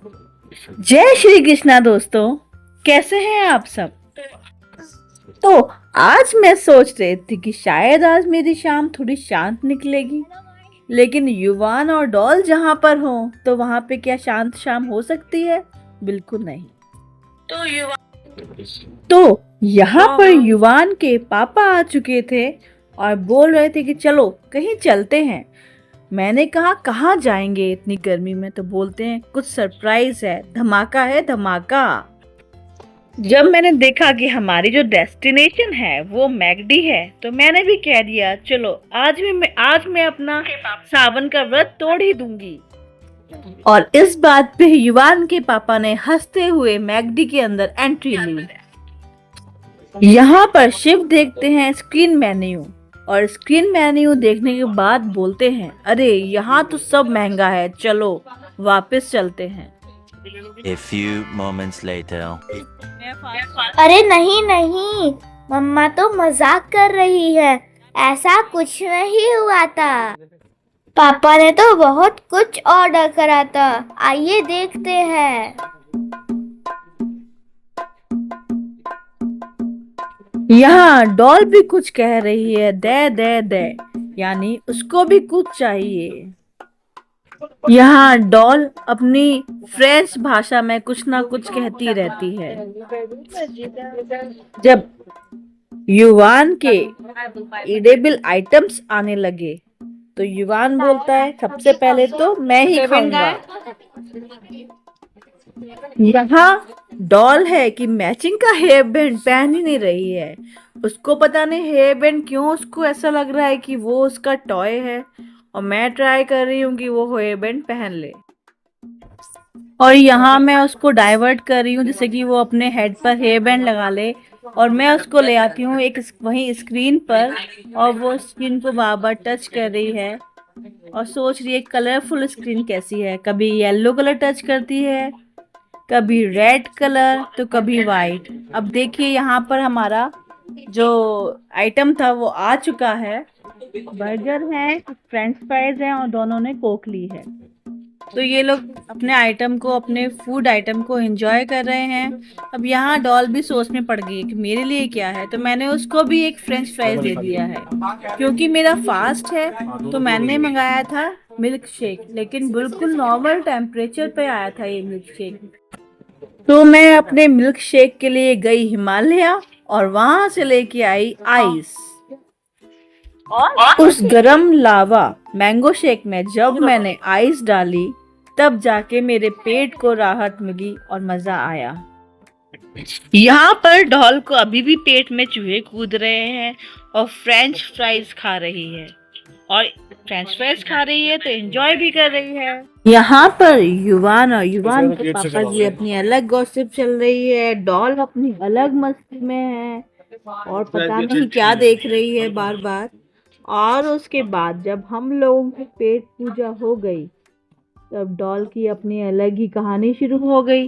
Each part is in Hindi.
जय श्री कृष्णा दोस्तों, कैसे हैं आप सब। तो आज मैं सोच रही थी कि शायद आज मेरी शाम थोड़ी शांत निकलेगी, लेकिन युवान और डॉल जहां पर हो तो वहां पे क्या शांत शाम हो सकती है? बिल्कुल नहीं। तो यहाँ पर युवान के पापा आ चुके थे और बोल रहे थे कि चलो कहीं चलते हैं। मैंने कहा कहाँ जाएंगे इतनी गर्मी में, तो बोलते हैं कुछ सरप्राइज है, धमाका है धमाका। जब मैंने देखा कि हमारी जो डेस्टिनेशन है वो मैकडी है, तो मैंने भी कह दिया चलो आज मैं अपना सावन का व्रत तोड़ ही दूंगी। और इस बात पे युवान के पापा ने हंसते हुए मैकडी के अंदर एंट्री ली। यहाँ पर शिव देखते हैं स्क्रीन मेन्यू, और स्क्रीन मेन्यू देखने के बाद बोलते हैं अरे यहाँ तो सब महंगा है, चलो वापस चलते हैं। A few moments later. अरे नहीं नहीं, मम्मा तो मजाक कर रही है, ऐसा कुछ नहीं हुआ था। पापा ने तो बहुत कुछ ऑर्डर करा था, आइए देखते हैं। यहाँ डॉल भी कुछ कह रही है, दे दे दे, यानी उसको भी कुछ चाहिए। यहाँ डॉल अपनी फ्रेंच भाषा में कुछ ना कुछ कहती रहती है। जब युवान के ईडेबल आइटम्स आने लगे तो युवान बोलता है सबसे पहले तो मैं ही खाऊंगा। यहाँ डॉल है कि मैचिंग का हेयर बैंड पहन ही नहीं रही है। उसको पता नहीं हेयर बैंड क्यों उसको ऐसा लग रहा है कि वो उसका टॉय है, और मैं ट्राई कर रही हूँ कि वो हेयर बैंड पहन ले। और यहाँ मैं उसको डाइवर्ट कर रही हूँ जैसे कि वो अपने हेड पर हेयर बैंड लगा ले, और मैं उसको ले आती हूँ एक वही स्क्रीन पर, और वो स्क्रीन को बार बार टच कर रही है और सोच रही है कलरफुल स्क्रीन कैसी है। कभी येलो कलर टच करती है, कभी रेड कलर, तो कभी वाइट। अब देखिए यहाँ पर हमारा जो आइटम था वो आ चुका है। बर्गर है, फ्रेंच फ्राइज है और दोनों ने कोक ली है। तो ये लोग अपने फूड आइटम को एंजॉय कर रहे हैं। अब यहाँ डॉल भी सोच में पड़ गई कि मेरे लिए क्या है, तो मैंने उसको भी एक फ्रेंच फ्राइज दे दिया है। क्योंकि मेरा फास्ट है तो मैंने मंगाया था मिल्क शेक, लेकिन बिल्कुल नॉर्मल टेम्परेचर पे आया था ये मिल्क शेक। तो मैं अपने मिल्क शेक के लिए गई हिमालय और वहां से लेके आई आइस। और उस गरम लावा मैंगो शेक में जब मैंने आइस डाली तब जाके मेरे पेट को राहत मिली और मजा आया। यहाँ पर डॉल को अभी भी पेट में चूहे कूद रहे हैं और फ्रेंच फ्राइज खा रही है, और फ्रेंच फ्राइज खा रही है तो एंजॉय भी कर रही है। यहाँ पर युवान और युवान के पापा की अपनी अलग गॉसिप चल रही है, डॉल अपनी अलग मस्ती में है और पता नहीं क्या देख रही है बार बार। और उसके बाद जब हम लोगों की पेट पूजा हो गई तब डॉल की अपनी अलग ही कहानी शुरू हो गई।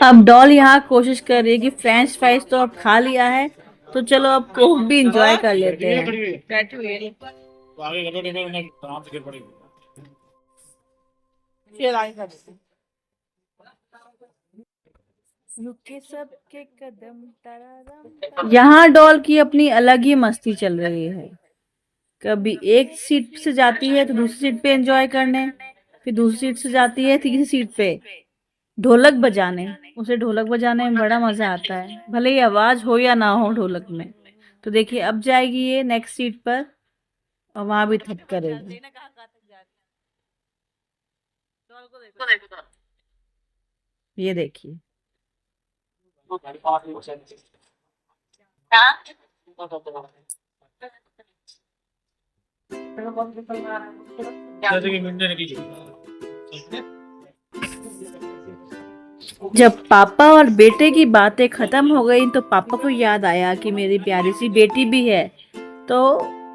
अब डॉल यहाँ कोशिश कर रही है कि फ्रेंच फ्राइज तो अब खा लिया है, तो चलो अब कोक भी एंजॉय कर लेते हैं। यहाँ डॉल की अपनी अलग ही मस्ती चल रही है। कभी एक सीट से जाती है तो दूसरी सीट पे एंजॉय करने, फिर दूसरी सीट से जाती है तीसरी सीट पे ढोलक बजाने। उसे ढोलक बजाने में बड़ा मजा आता है, भले ही आवाज हो या ना हो ढोलक में। तो देखिए अब जाएगी ये नेक्स्ट सीट पर और वहां भी थप करेगी। ये देखिए जब पापा और बेटे की बातें खत्म हो गई तो पापा को याद आया कि मेरी प्यारी सी बेटी भी है, तो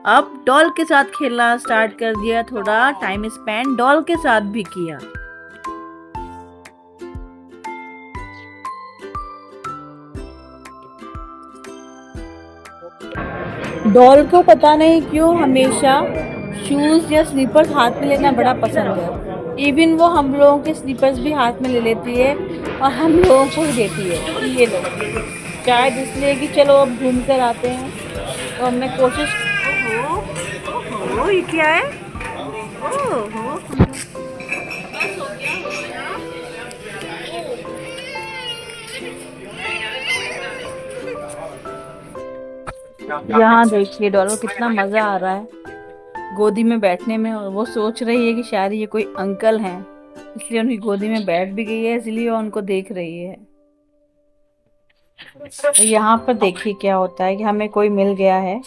अब डॉल के साथ खेलना स्टार्ट कर दिया। थोड़ा टाइम स्पेंड डॉल के साथ भी किया। डॉल को पता नहीं क्यों हमेशा शूज या स्लीपर्स हाथ में लेना बड़ा पसंद है। इवन वो हम लोगों के स्लीपर्स भी हाथ में ले लेती है और हम लोगों को ही देती है। ये लो, शायद इसलिए कि चलो अब घूम कर आते हैं। तो हमने कोशिश। ओहो, ये क्या है? ओहो, यहाँ देखिए डॉल को कितना मजा आ रहा है गोदी में बैठने में। और वो सोच रही है कि शायद ये कोई अंकल हैं, इसलिए उनकी गोदी में बैठ भी गई है, इसलिए वो उनको देख रही है। यहाँ पर देखिए क्या होता है कि हमें कोई मिल गया है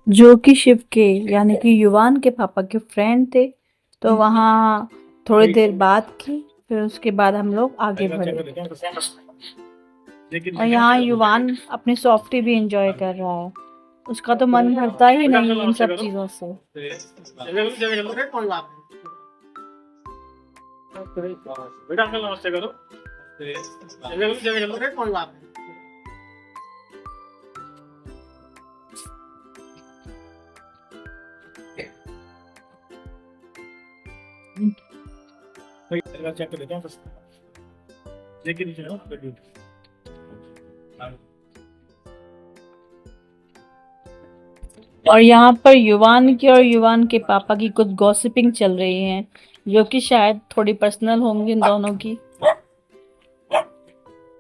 जो कि शिव के यानी कि युवान के पापा के फ्रेंड थे। तो वहाँ थोड़ी देर बात की, फिर उसके बाद हम लोग आगे बढ़े। और यहाँ युवान अपनी सॉफ्टी भी एंजॉय कर रहा है। उसका तो मन भरता ही नहीं इन सब चीजों से। बेटा अंकल नमस्ते करो। कोई बात नहीं। चेक कर लेते हैं देखिए नीचे ना। और यहाँ पर युवान की और युवान के पापा की कुछ गॉसिपिंग चल रही है, जो कि शायद थोड़ी पर्सनल होंगी इन दोनों की।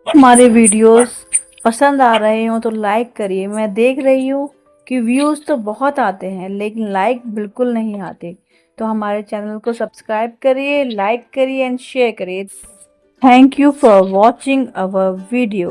हमारे वीडियोस पसंद आ रहे हो तो लाइक करिए। मैं देख रही हूँ कि व्यूज तो बहुत आते हैं लेकिन लाइक बिल्कुल नहीं आते। तो हमारे चैनल को सब्सक्राइब करिए, लाइक करिए एंड शेयर करिए। Thank you for watching our video.